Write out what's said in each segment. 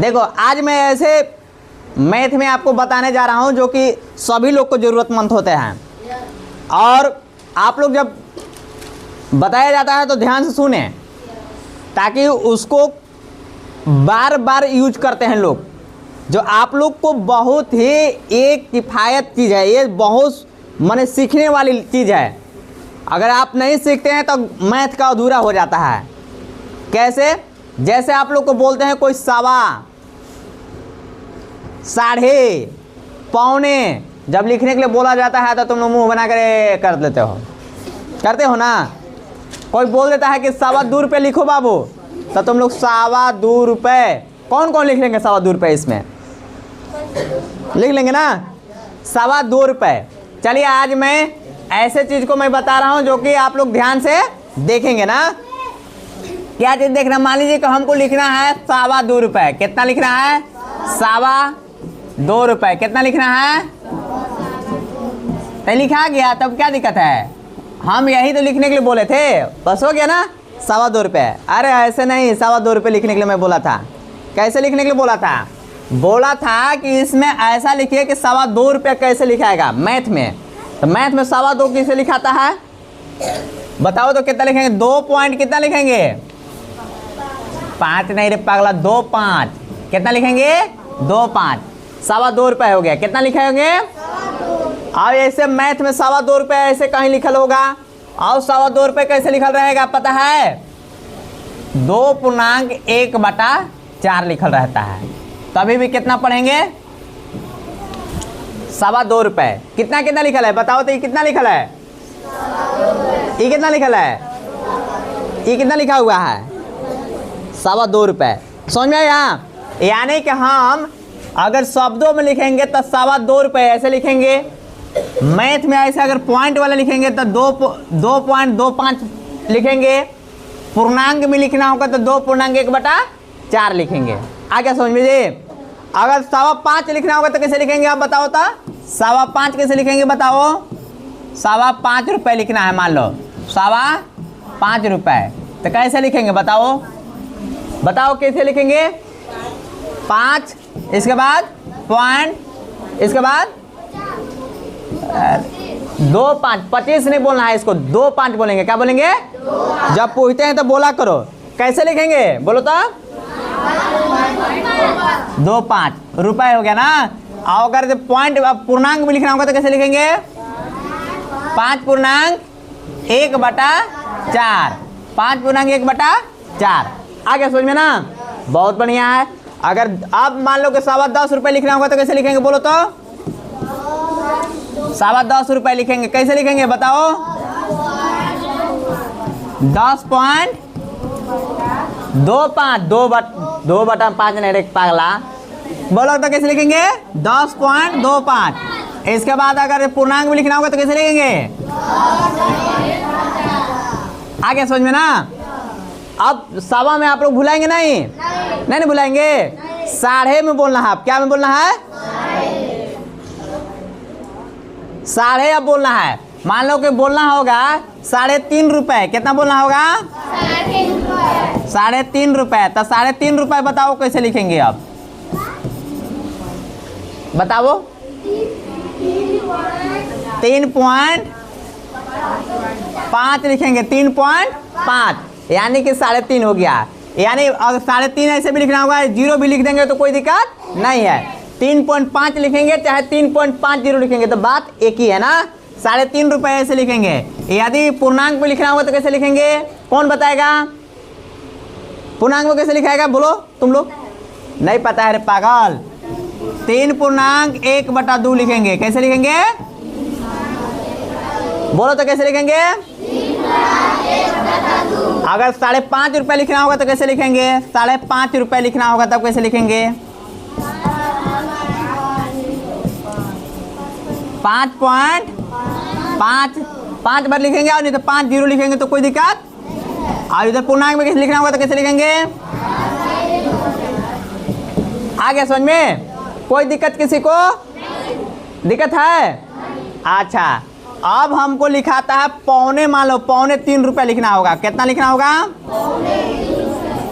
देखो आज मैं ऐसे मैथ में आपको बताने जा रहा हूं जो कि सभी लोग को ज़रूरतमंद होते हैं, और आप लोग जब बताया जाता है तो ध्यान से सुने ताकि उसको बार बार यूज करते हैं लोग। जो आप लोग को बहुत ही एक किफ़ायत चीज़ है, ये बहुत माने सीखने वाली चीज़ है। अगर आप नहीं सीखते हैं तो मैथ का अधूरा हो जाता है। कैसे? जैसे आप लोग को बोलते हैं कोई सवा, साढ़े, पौने, जब लिखने के लिए बोला जाता है तो तुम लोग मुंह बना कर देते हो, करते हो ना। कोई बोल देता है कि ₹2.25 लिखो बाबू, तो तुम लोग ₹2.25, कौन कौन लिख लेंगे ₹2.25? इसमें लिख लेंगे ना ₹2.25। चलिए आज मैं ऐसे चीज़ को मैं बता रहा हूं जो कि आप लोग ध्यान से देखेंगे ना। क्या चीज़ देखना? मान लीजिए कि हमको लिखना है ₹2.25। कितना लिखना है? ₹2.25। कितना लिखना है? तो लिखा गया, तब क्या दिक्कत है? हम यही तो लिखने के लिए बोले थे, बस हो गया ना ₹2.25। अरे ऐसे नहीं, ₹2.25 लिखने के लिए मैं बोला था। कैसे लिखने के लिए बोला था? बोला था कि इसमें ऐसा लिखिए कि ₹2.25 कैसे लिखाएगा मैथ में। तो मैथ में ₹2.25 कैसे लिखाता है बताओ तो कितना लिखेंगे? 2 पॉइंट कितना लिखेंगे? 5 नहीं रे पागला, 2 5। कितना लिखेंगे? 2 5। ₹2.25 हो गया। कितना लिखेंगे? और ऐसे मैथ में ₹2.25 ऐसे कहीं लिखल होगा, और ₹2.25 कैसे लिखल रहेगा पता है? 2.1/4 लिखल रहता है। तभी भी कितना पढ़ेंगे? ₹2.25। कितना कितना लिखल है बताओ तो? ये कितना लिखल है? ये कितना लिखल है? ये कितना लिखा हुआ है? ₹2.25। समझ में आया? यानी कि हम अगर शब्दों में लिखेंगे तो ₹2.25 ऐसे लिखेंगे। मैथ में ऐसे अगर पॉइंट वाला लिखेंगे तो 2.25 लिखेंगे। पूर्णांक में लिखना होगा तो 2.1/4 लिखेंगे। आगे समझ लीजिए। अगर ₹5.25 लिखना होगा तो कैसे लिखेंगे आप बताओ तो? ₹5.25 कैसे लिखेंगे बताओ? ₹5.25 लिखना है, मान लो ₹5.25, तो कैसे लिखेंगे बताओ? बताओ कैसे लिखेंगे? 5, इसके बाद पॉइंट, इसके बाद 2.5, 25 नहीं बोलना है इसको, 2.5 बोलेंगे। क्या बोलेंगे? जब पूछते हैं तो बोला करो। कैसे लिखेंगे बोलो तो? 2.5 रुपए हो गया ना। और अगर पॉइंट पूर्णांक में लिखना होगा तो कैसे लिखेंगे? 5.1/4। 5.1/4। आगे समझ में ना? बहुत बढ़िया है। अगर अब मान लो कि ₹10.25 लिखना होगा तो कैसे लिखेंगे बोलो तो? ₹10.25 लिखेंगे। कैसे लिखेंगे बताओ? 10.25, 2/5 नहीं रे पागला, बोलो तो कैसे लिखेंगे? 10.25। इसके बाद अगर पूर्णांक में लिखना होगा तो कैसे लिखेंगे? आगे समझ में ना? अब सवा में आप लोग भुलाएंगे नहीं? नहीं भुलाएंगे। साढ़े में बोलना है। क्या में बोलना है? साढ़े अब बोलना है। मान लो कि बोलना होगा ₹3.5। कितना बोलना होगा? ₹3.5। तो ₹3.5 बताओ कैसे लिखेंगे अब बताओ? 3.5 लिखेंगे। 3.5 यानी कि 3.5 हो गया। यानी अगर 3.5 ऐसे भी लिखना होगा, 0 भी लिख देंगे तो कोई दिक्कत नहीं है। 3.5 लिखेंगे चाहे 3.50 लिखेंगे तो बात एक ही है ना। ₹3.5 ऐसे लिखेंगे। यदि पूर्णांक में लिखना होगा तो कैसे लिखेंगे? कौन बताएगा? पूर्णांक में कैसे लिखाएगा बोलो? तुम लोग नहीं पता है रे पागल। 3.1/2 लिखेंगे। कैसे लिखेंगे बोलो तो? कैसे लिखेंगे? अगर ₹5.5 लिखना होगा तो कैसे लिखेंगे? ₹5.5 लिखना होगा तब कैसे लिखेंगे? 5 बार लिखेंगे, और नहीं तो 50 लिखेंगे तो कोई दिक्कत। और इधर पूर्णांक में कैसे लिखना होगा तो कैसे लिखेंगे? आगे समझ में? कोई दिक्कत किसी को? दिक्कत है? अच्छा, अब हमको लिखाता है पौने। मान लो ₹3.25 लिखना होगा। कितना लिखना होगा?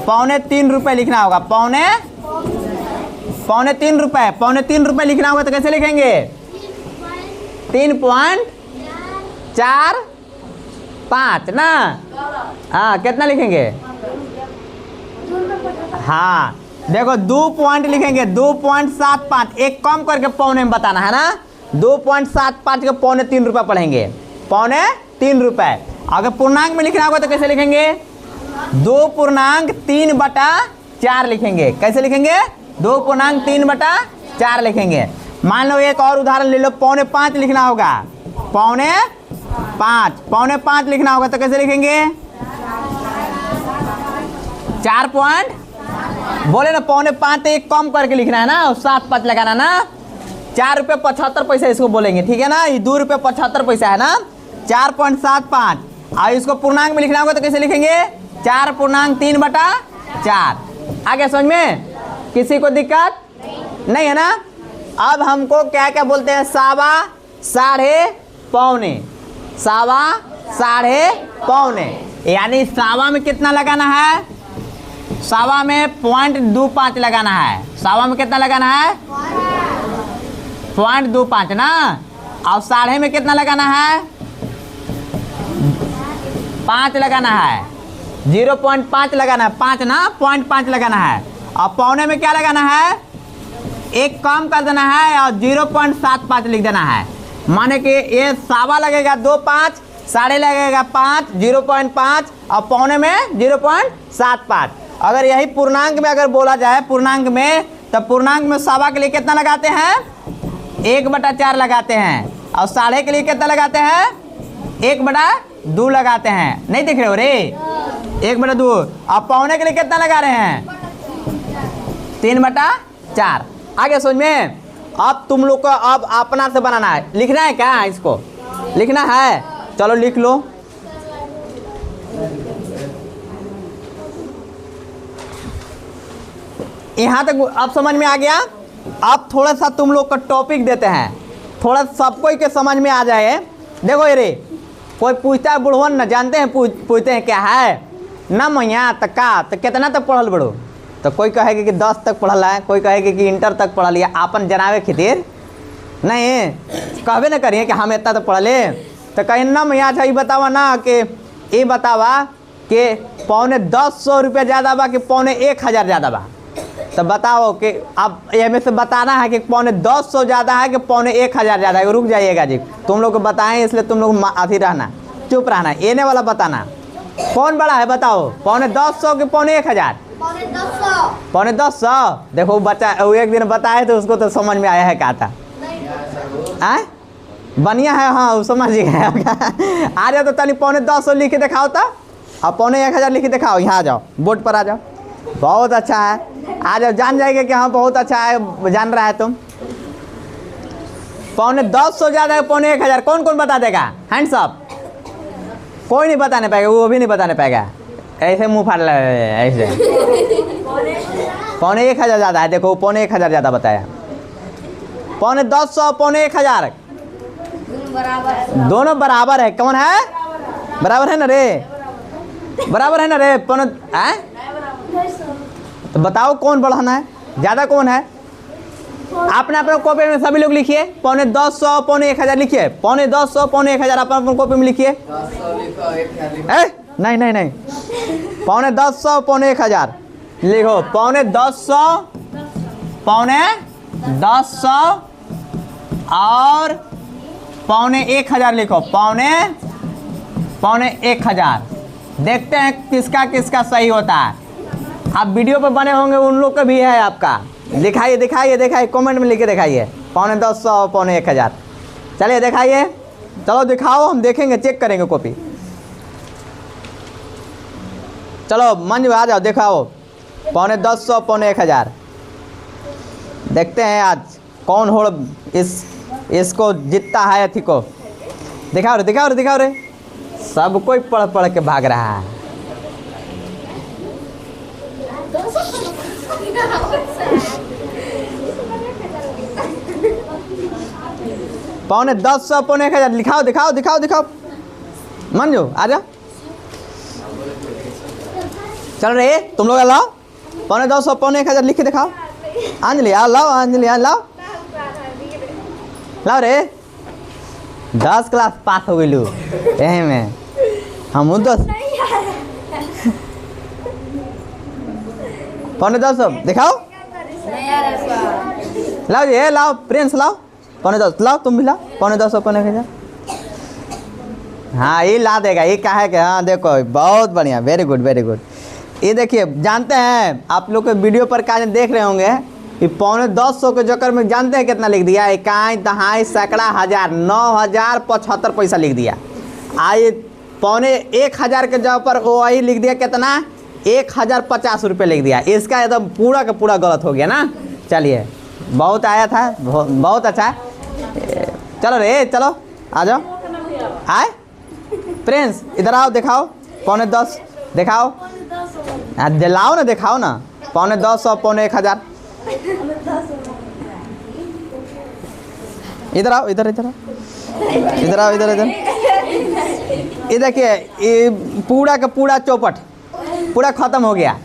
₹3.25 लिखना होगा। ₹3.25, ₹3.25 लिखना होगा तो कैसे लिखेंगे? 3.45 ना। हाँ, कितना लिखेंगे? हाँ देखो 2 पॉइंट लिखेंगे, 2.75, एक कम करके पौने में बताना है ना। 2.75 के ₹3.25 पढ़ेंगे, ₹3.25। अगर पूर्णांक में लिखना होगा तो कैसे लिखेंगे? 2.3/4 लिखेंगे। कैसे लिखेंगे? 2.3/4 लिखेंगे। मान लो एक और उदाहरण ले लो, ₹5.25 लिखना होगा, ₹5.25 लिखना होगा तो कैसे लिखेंगे? 4 पॉइंट बोले ना, ₹5.25 तो एक कम करके लिखना है ना, 7.5 लगाना ना। ₹4.75 इसको बोलेंगे, ठीक है ना। ये ₹2.75 है ना, 4.75। और इसको पूर्णांक में लिखना होगा तो कैसे लिखेंगे? 4.3/4। आगे समझ में किसी को दिक्कत नहीं है ना। अब हमको क्या क्या बोलते हैं? सावा, साढ़े, पौने। सावा, साढ़े, पौने, यानी सावा में कितना लगाना है? सावा में 0.25 लगाना है। सावा में कितना लगाना है? 0.25 ना। और साढ़े में कितना लगाना है? 5 लगाना है, 0.5 लगाना है, 5 ना, 0.5 लगाना है। और पौने में क्या लगाना है? एक कम कर देना है और 0.75 लिख देना है। माने कि ये सावा लगेगा 2.5, साढ़े लगेगा 5, 0.5 और पौने में 0.75। अगर यही पूर्णांक में अगर बोला जाए, पूर्णांक में, तो पूर्णांक में सावा के लिए कितना लगाते हैं? 1/4 लगाते हैं। और साढ़े के लिए कितना लगाते हैं? 1/2 लगाते हैं। नहीं दिख रहे हो रे? 1/2। और पौने के लिए कितना लगा रहे हैं? 3/4। आगे समझ में। अब तुम लोग को अब अपना से बनाना है। लिखना है क्या? इसको लिखना है, चलो लिख लो। यहाँ तक अब समझ में आ गया। अब थोड़ा सा तुम लोग का टॉपिक देते हैं, थोड़ा सबको के समझ में आ जाए। देखो ये रे, कोई पूछता है बुढ़वन न जानते हैं, पूछते हैं क्या है ना मैया तक का, तो कितना तक पढ़ल बड़ो? तो कोई कहेगा कि 10 तक पढ़ल है, कोई कहेगा कि इंटर तक पढ़ लिया। आपन जनावे खातिर नहीं कहबे न करिए कि हम इतना तो पढ़ले। तो कहीं ना मैया अच्छा ये बतावा ना, कि ये बतावा कि ₹950 ज़्यादा बा कि ₹1000 ज़्यादा बा? तो बताओ कि अब हमें से बताना है कि ₹950 ज़्यादा है कि ₹1000 ज़्यादा है। रुक जाइएगा जी, तुम लोग को बताएं इसलिए तुम लोग अथी रहना, चुप रहना, एने वाला बताना। कौन बड़ा है बताओ? ₹950 कि ₹1000? ₹950। देखो बच्चा वो एक दिन बताए तो उसको तो समझ में आया है क्या था। बढ़िया है, हाँ समझ गए। आ जाओ तो तनी ₹950 लिख के दिखाओ तो, और ₹1000 लिख के दिखाओ। यहाँ आ जाओ, बोर्ड पर आ जाओ। बहुत अच्छा है, आ जाओ, जान जाएंगे कि हाँ बहुत अच्छा है, जान रहा है तुम। ₹950 ज़्यादा है 1000? कौन कौन बता देगा? Hands up. कोई नहीं बताने पाएगा, वो भी नहीं बताने पाएगा। ऐसे मुंह फाड़ ऐसे। ₹1000 ज़्यादा है। देखो ₹1000 ज़्यादा बताया। ₹950, ₹1000 दोनों बराबर है। कौन है? बराबर है ना रे? बराबर है ना रे? तो बताओ कौन बढ़ाना है ज़्यादा, कौन है? आपने अपने कॉपी में सभी लोग लिखिए, ₹950, ₹1000 लिखिए। ₹950, ₹1000 अपने कॉपी में लिखिए। नहीं नहीं नहीं, ₹950, ₹1000 लिखो। ₹950, ₹950 और ₹1000 लिखो। ₹1000। देखते हैं किसका किसका सही होता है। आप वीडियो पर बने होंगे, उन लोग का भी है आपका। दिखाइए दिखाइए दिखाइए, कमेंट में लिख के दिखाइए। ₹950 और ₹1000। चलिए दिखाइए, चलो दिखाओ, हम देखेंगे, चेक करेंगे कॉपी। चलो मंजू आ जाओ, दिखाओ। ₹950, ₹1000। देखते हैं आज कौन हो इसको जीतता है अथी को। दिखाओ रे, दिखाओ रे, दिखाओ रे। सब कोई पढ़ पढ़ के भाग रहा है। ₹950, ₹1000 लिखाओ, दिखाओ दिखाओ दिखाओ। मंजू आ जाओ, चल रहे तुम लोग लाओ। ₹950, ₹1000 लिख के दिखाओ। अंजलि आओ, लाओ अंजलि आओ, लाओ लाओ रे। 10 क्लास पास हो गई यही में हम तो 9:45 दिखाओ। लाओ ये लाओ प्रिंस लाओ 9:45 लाओ, तुम भी लाओ 9:45 9:10। हाँ ये ला देगा, ये क्या है कि हाँ देखो बहुत बढ़िया, वेरी गुड वेरी गुड। ये देखिए जानते हैं आप लोग के वीडियो पर क्या देख रहे होंगे कि 9:45 के चक्कर में जानते हैं कितना लिख दिया, इकाई दहाई सैकड़ा हजार 9,075 पैसा लिख दिया। आइए 9,100 के जगह पर वो वही लिख दिया कितना 1,050 रुपये लिख दिया। इसका एकदम पूरा का पूरा गलत हो गया ना। चलिए बहुत आया था, बहुत अच्छा है। चलो रे चलो आ जाओ। आए प्रिंस इधर आओ, दिखाओ 9:45 दिखाओ, दिलाओ ना, दिखाओ ना 9:45 और 9,100। इधर आओ, इधर इधर आओ, इधर आओ, इधर इधर। ये देखिए ये पूरा का पूरा चौपट पूरा खत्म हो गया।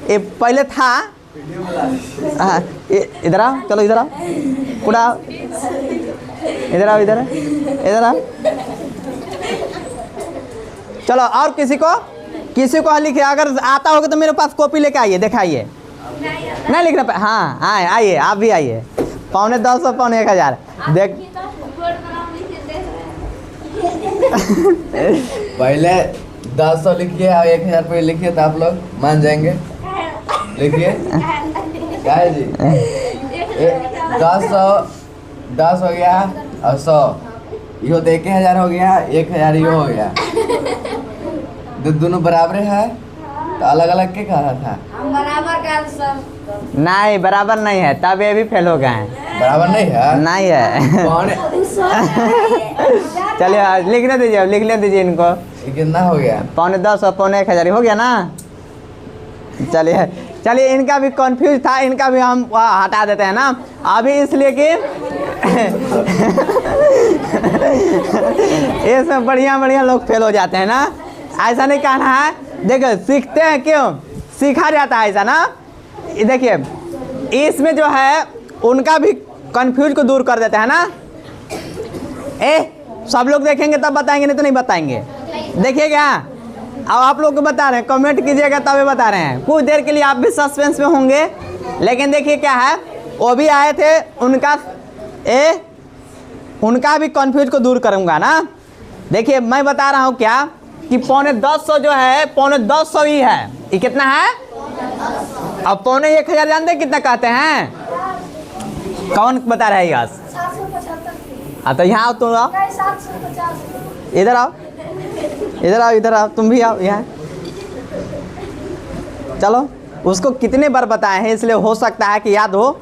ये पहले था, इधर आओ, चलो इधर आओ, पूरा इधर आओ, इधर इधर आओ। चलो और किसी को लिखे, अगर आता होगा तो मेरे पास कॉपी लेके आइए, दिखाइए। नहीं लिखना पे, हाँ हाँ आइए आप भी आइए। 9:45 और 9,100 देख। पहले 1000 लिखिए और 1,000 रुपये लिखिए तो आप लोग मान जाएंगे। लिखिए क्या है जी, 10 हो गया और 100 यो तो 1,000 हो गया, 1,000 यो हो गया। दोनों बराबर है तो अलग अलग क्या कहा था? बराबर का सब नहीं बराबर नहीं है, तब ये भी फेल हो गए हैं। बराबर नहीं है, नहीं है। चलिए लिखने दीजिए, लिखने दीजिए इनको। ये कितना हो गया? 9:45 और 9,100 हो गया ना। चलिए चलिए इनका भी कंफ्यूज था, इनका भी हम हटा देते हैं ना अभी, इसलिए कि ये सब बढ़िया बढ़िया लोग फेल हो जाते हैं ना। ऐसा नहीं कहना है, देखो सीखते हैं क्यों, सीखा जाता है ऐसा ना। देखिए इसमें जो है उनका भी कंफ्यूज को दूर कर देते हैं ना। सब लोग देखेंगे तब बताएंगे, नहीं तो नहीं बताएंगे। देखिएगा अब आप लोग को बता रहे हैं, कमेंट कीजिएगा तभी बता रहे हैं। कुछ देर के लिए आप भी सस्पेंस में होंगे, लेकिन देखिए क्या है, वो भी आए थे, उनका भी कंफ्यूज को दूर करूंगा ना। देखिए मैं बता रहा हूँ क्या कि 9:45 जो है 9:45 ही है। ये कितना है? अब 9,100 जानते हैं कितना कहते हैं? कौन बता रहा है यार? 775। हाँ तो यहाँ आओ, तुम आओ, 750। इधर आओ, इधर आओ, इधर आओ, तुम भी आओ यहाँ। चलो उसको कितने बार बताए हैं, इसलिए हो सकता है कि याद हो,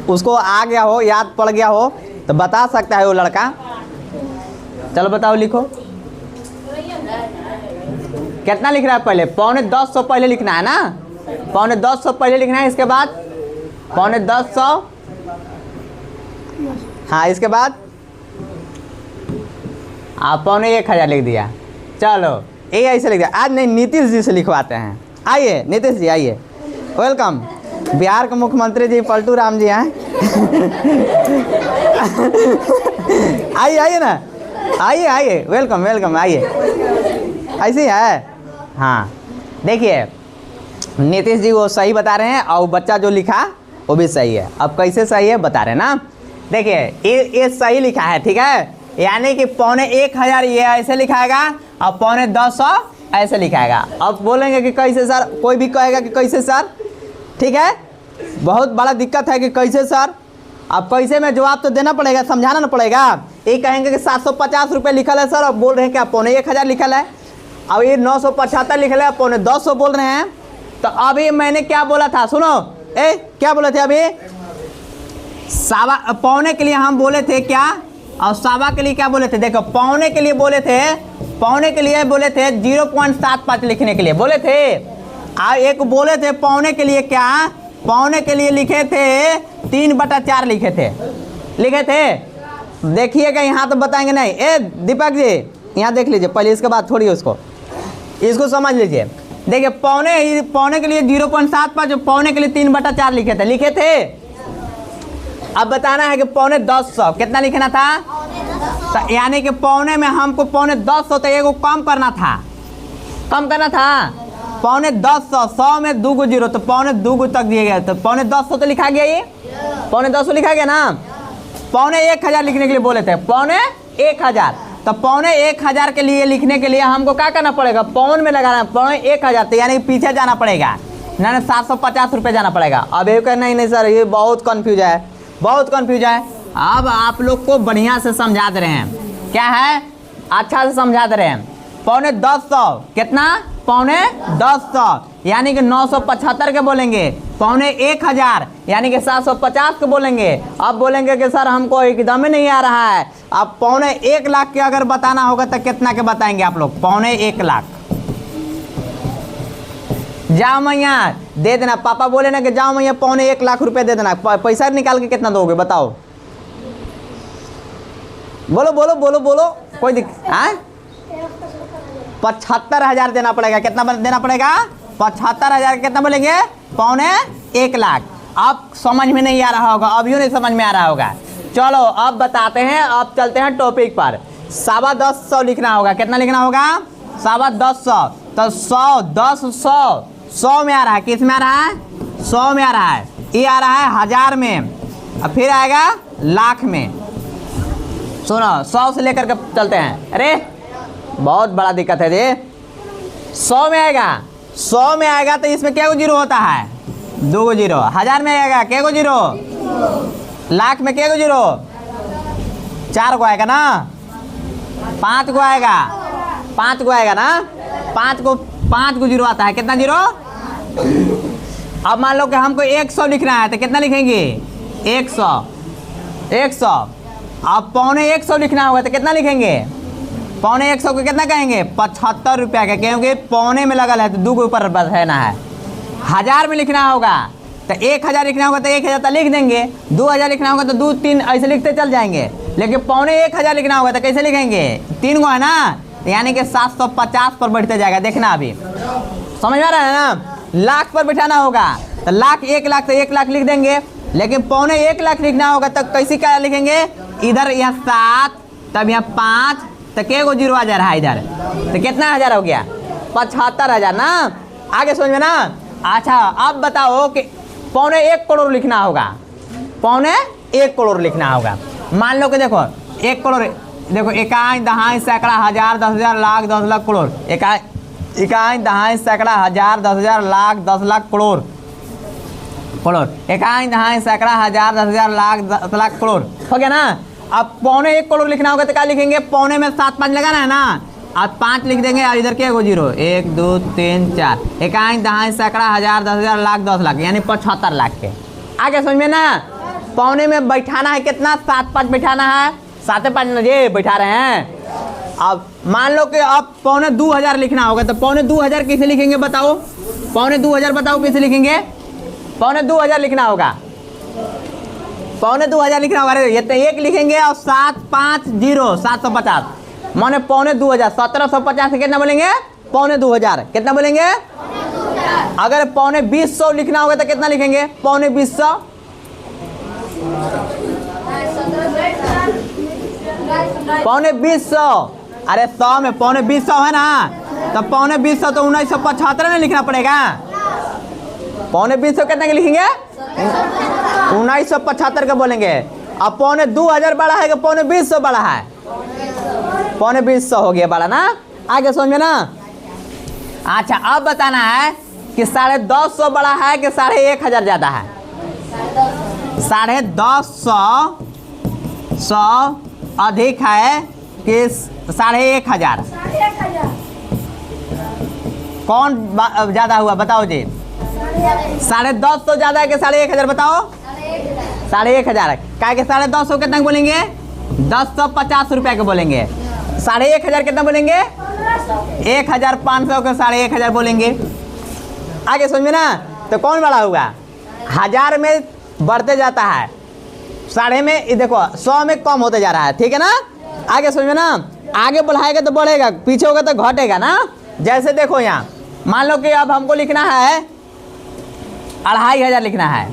उसको आ गया हो, याद पड़ गया हो तो बता सकता है वो लड़का। चलो बताओ, लिखो कितना लिख रहा है। पहले 9:45 पहले लिखना है ना, 9:45 पहले लिखना है, इसके बाद 9:45। हाँ इसके बाद आप 9,100 लिख दिया। चलो ये ऐसे लिख दिया। आज नहीं नीतीश जी से लिखवाते हैं। आइए नीतीश जी आइए, वेलकम। बिहार के मुख्यमंत्री जी पलटू राम जी हैं। आइए आइए ना, आइए आइए, वेलकम वेलकम, आइए। ऐसे ही है। हाँ देखिए नीतीश जी वो सही बता रहे हैं और बच्चा जो लिखा वो भी सही है। अब कैसे सही है बता रहे हैं ना। देखिए ये सही लिखा है, ठीक है, यानी कि 9,100 ये ऐसे लिखाएगा और 9,10 ऐसे लिखाएगा। अब बोलेंगे कि कैसे सर, कोई भी कहेगा कि कैसे सर, ठीक है, बहुत बड़ा दिक्कत है कि कैसे सर। अब कैसे में जवाब तो देना पड़ेगा, समझाना ना पड़ेगा। ये कहेंगे कि 750 रुपये लिखल है सर, अब बोल रहे हैं क्या 9,100 लिखल है। अब ये 975 लिखल है, 9,10 बोल रहे हैं। तो अभी मैंने क्या बोला था सुनो, क्या बोले थे अभी? सावा पौने के लिए हम बोले थे क्या, और सावा के लिए क्या बोले थे? देखो पौने के लिए बोले थे, 0.75 लिखने के लिए बोले थे। और एक बोले थे पौने के लिए क्या, पौने के लिए लिखे थे 3/4 लिखे थे। देखिएगा यहाँ तो बताएंगे नहीं। दीपक जी यहाँ देख लीजिए पहले, इसके बाद थोड़ी इसको समझ लीजिए। देखिए पौने के लिए 0.75, पौने के लिए 3/4 लिखे थे। अब बताना है कि पौने 10 कितना लिखना था, तो यानी कि पौने में हमको पौने 10 तो एगो कम करना था, पौने 10 100 में 2 जीरो, तो पौने 2 तक दिए गए, तो पौने 10 तो लिखा गया, ये पौने 10 लिखा गया ना। पौने 1000 लिखने के लिए बोले थे, पौने 1000, तो पौने 1000 के लिए लिखने के लिए हमको क्या करना पड़ेगा, पौन में लगाना, पौने 1000, तो यानी पीछे जाना पड़ेगा ना, 750 रुपये जाना पड़ेगा। अब ये कहना नहीं सर ये बहुत कन्फ्यूज है। अब आप लोग को बढ़िया से समझा दे रहे हैं, क्या है, अच्छा से समझा दे रहे हैं। पौने 10 कितना, पौने 10 यानी कि 975 के बोलेंगे, पौने 1000 यानी कि 750 के बोलेंगे। अब बोलेंगे कि सर हमको एकदम ही नहीं आ रहा है, अब पौने 1 लाख के अगर बताना होगा तो कितना के बताएंगे आप लोग, पौने 1 लाख। जाओ मैया दे देना, पापा बोले ना कि जाओ मैया पौने 1 लाख रुपए दे देना, पैसा निकाल के कितना दोगे बताओ, बोलो कोई दिक्कत, 75,000 देना पड़ेगा। कितना देना पड़ेगा, 75,000, कितना बोलेंगे, पौने 1 लाख। अब समझ में नहीं आ रहा होगा, अभी नहीं समझ में आ रहा होगा। चलो अब बताते हैं, अब चलते हैं टॉपिक पर। 10,200 लिखना होगा, कितना लिखना होगा, 10,200, तो 100 10 100 में आ रहा है, किस में आ रहा है, 100 में आ रहा है, ये आ रहा है 1000 में, और फिर आएगा लाख में। सुनो 100 से लेकर के चलते हैं, अरे बहुत बड़ा दिक्कत है ये। 100 में आएगा तो इसमें क्या जीरो होता है, 2 जीरो। 1000 में आएगा क्या जीरो, लाख में क्या जीरो, 4 को आएगा ना, 5 को आएगा ना, 5 को जीरो आता है, कितना जीरो। अब मान लो कि हमको 100 लिखना है तो कितना लिखेंगे, 100। अब पौने 100 लिखना होगा तो कितना लिखेंगे, पौने 100 को कितना कहेंगे, 75 रुपया का, क्योंकि पौने में लगल है तो 2 के ऊपर रहना है। 1000 में लिखना होगा तो 1000 लिखना होगा तो 1000 तो लिख देंगे, 2000 लिखना होगा तो 2 3 ऐसे लिखते चल जाएंगे। लेकिन पौने 1000 लिखना होगा तो कैसे लिखेंगे, 3 को है ना, यानी कि 750 पर बैठते जाएगा। देखना अभी समझ में आ रहा है ना। लाख पर बैठाना होगा तो लाख 1 लाख तो 1 लाख लिख देंगे, लेकिन पौने 1 लाख लिखना होगा तो कैसे क्या लिखेंगे, इधर यहाँ 7 तब यहाँ 5 तो क्या जीरो आ जा रहा है इधर, तो कितना 1000 हो गया, 75,000 ना। आगे समझ में ना। अच्छा अब बताओ कि पौने 1 करोड़ लिखना होगा, पौने 1 करोड़ लिखना होगा। मान लो कि देखो 1 करोड़, देखो इकाई दहाई सैकड़ा हजार 10,000 लाख 10 लाख करोड़, इकाई दहाई सैकड़ा हजार 10,000 लाख 10 लाख करोड़, इकाई दहाई सैकड़ा हजार 10,000 लाख 10 लाख करोड़ हो गया ना। अब पौने 1 करोड़ लिखना होगा तो क्या लिखेंगे, पौने में 7 5 लगाना है ना, अब 5 लिख देंगे और इधर क्या हो जीरो, 1 2 3 4, इकाई दहाई सैकड़ा हजार 10,000 लाख 10 लाख यानी 75 लाख के। आगे समझ में ना। पौने में बैठाना है कितना, 7 5 बैठाना है, 7 5 ये बैठा रहे हैं। अब मान लो कि अब पौने 2000 लिखना होगा तो पौने 2000 कैसे लिखेंगे बताओ, पौने 2000 बताओ कैसे लिखेंगे, पौने 2000 लिखना होगा, पौने 2000 लिखना होगा। ये तो 1 लिखेंगे और 7 5 0 750 माने पौने 2000, 1750 से कितना बोलेंगे, पौने 2000 कितना बोलेंगे। अगर पौने 200 लिखना होगा तो कितना लिखेंगे, पौने 200, पौने 200, अरे 100 में पौने 200 है ना, तो पौने 200 तो 1975 में लिखना पड़ेगा। पौने 200 कितना के लिखेंगे, 1975 का बोलेंगे। अब पौने 2000 बड़ा है कि पौने 200 बड़ा है, पौने 200 हो गया बड़ा ना। आगे समझ में ना। अच्छा अब बताना है कि 150 बड़ा है कि 1,500 ज़्यादा है, 150 अधिक है कि 1,500, कौन ज़्यादा हुआ बताओ जी। 150 ज़्यादा है कि 1,500 बताओ, 1,500 क्या कि 150 कितना बोलेंगे, 1050 रुपया के बोलेंगे। 1,500 कितना बोलेंगे, 1,500 के 1,500 बोलेंगे। आगे समझ में ना। तो कौन बड़ा हुआ, 1000 में बढ़ते जाता है, 1,500 में देखो 100 में कम होते जा रहा है, ठीक है ना। आगे समझ में ना। आगे बढ़ाएगा तो बढ़ेगा, पीछे होगा तो घटेगा ना। जैसे देखो यहाँ मान लो कि अब हमको लिखना है 2500 लिखना है,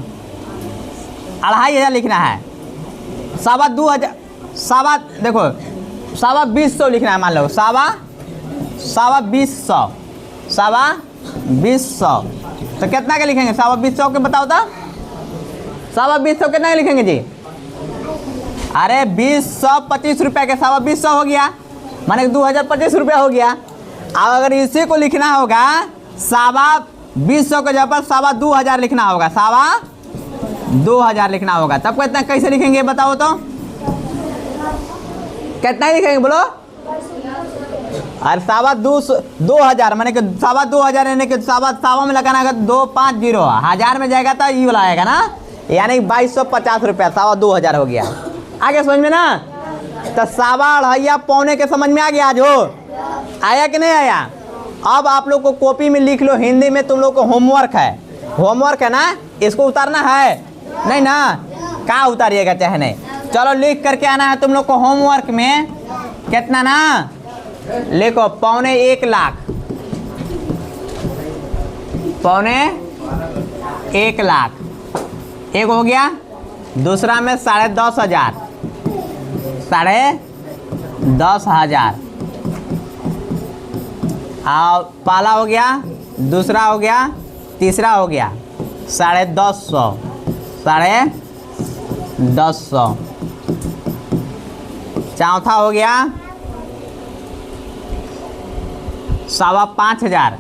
2500 लिखना है, 2,500 सवा देखो 2,200 लिखना है, मान लो 2,200 तो कितना के लिखेंगे 2,200 के बताओ तो 2,200 कितना के लिखेंगे जी? अरे 2,25 रुपये के 2,200 हो गया, माने 2,025 रुपया हो गया। अब अगर इसी को लिखना होगा 2,200 के जगह पर 2,200 लिखना होगा, 2,200 लिखना होगा, तब कितना कैसे लिखेंगे बताओ तो? कितना ही लिखेंगे बोलो? अरे 2,200 माने कि 2,200 यानी कि 2,200 में लगाना है 250 1000 में जाएगा तो ये वाला आएगा ना, यानी 2,250 रुपया 2,200 हो गया। आगे समझ में ना? तो 2,250 पौने के समझ में आ गया आज हो? आया कि नहीं आया? अब आप लोग को कॉपी में लिख लो, हिंदी में तुम लोग को होमवर्क है ना, इसको उतारना है नहीं ना? कहाँ उतारिएगा चाहे नहीं, चलो लिख करके आना है तुम लोग को होमवर्क में। कितना ना लिखो 1,25 लाख, 1,25 लाख एक हो गया, दूसरा में 10,500, 10,500 और पहला हो गया, दूसरा हो गया, तीसरा हो गया 1,500, 1,500 चौथा हो गया 5,500,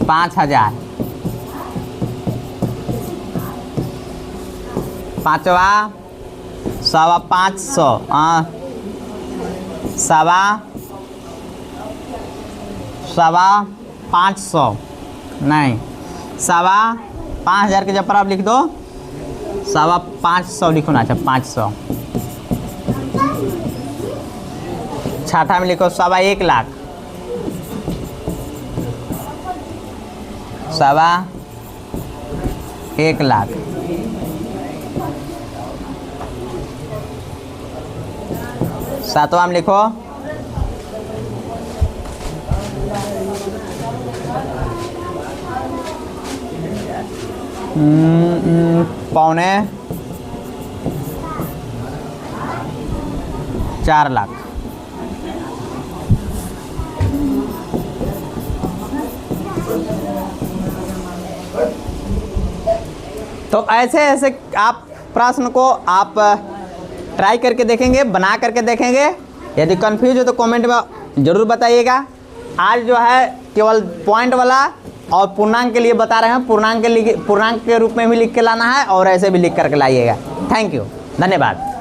5,500 पाँचवा 5,500 5,500 नहीं 5,500 के जब पर आप लिख दो 5,500 लिखो ना। अच्छा 500 छठा में लिखो 1,1 लाख, 1,1 लाख सातवां में लिखो 4 लाख। तो ऐसे ऐसे आप प्रश्न को आप ट्राई करके देखेंगे, बना करके देखेंगे। यदि कंफ्यूज हो तो कमेंट में ज़रूर बताइएगा। आज जो है केवल पॉइंट वाला और पूर्णांक के लिए बता रहे हैं, पूर्णांक के रूप में भी लिख के लाना है और ऐसे भी लिख करके लाइएगा। थैंक यू, धन्यवाद।